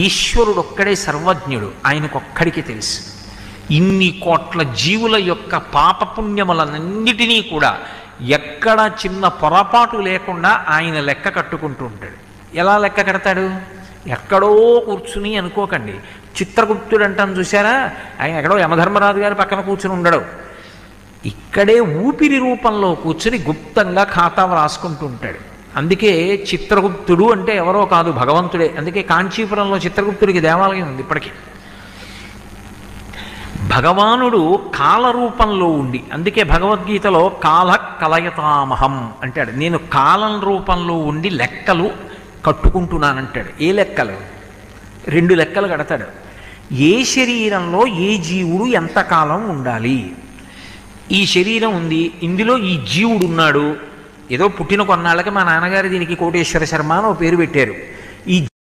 ఈశ్వరుడు ఒక్కడే సర్వజ్ఞుడు, ఆయనకొక్కడికి తెలుసు. ఇన్ని కోట్ల జీవుల యొక్క పాపపుణ్యములన్నిటినీ కూడా ఎక్కడ చిన్న పొరపాటు లేకుండా ఆయన లెక్క కట్టుకుంటూ ఉంటాడు. ఎలా లెక్క కడతాడు? ఎక్కడో కూర్చుని అనుకోకండి, చిత్రగుప్తుడు అంటాను చూసారా, ఆయన ఎక్కడో యమధర్మరాజు గారి పక్కన కూర్చుని ఉండడు. ఇక్కడే ఊపిరి రూపంలో కూర్చుని గుప్తంగా ఖాతా రాసుకుంటూ ఉంటాడు. అందుకే చిత్రగుప్తుడు అంటే ఎవరో కాదు, భగవంతుడే. అందుకే కాంచీపురంలో చిత్రగుప్తుడికి దేవాలయం ఉంది ఇప్పటికీ. భగవానుడు కాలరూపంలో ఉండి, అందుకే భగవద్గీతలో కాల కలయతామహం అంటాడు. నేను కాలం రూపంలో ఉండి లెక్కలు కట్టుకుంటున్నానంటాడు. ఏ లెక్కలు? 2 లెక్కలు కడతాడు. ఏ శరీరంలో ఏ జీవుడు ఎంతకాలం ఉండాలి? ఈ శరీరం ఉంది, ఇందులో ఈ జీవుడు ఉన్నాడు. ఏదో పుట్టిన కొన్నాళ్ళకి మా నాన్నగారు దీనికి కోటేశ్వర శర్మ అని ఓ పేరు పెట్టారు. ఈ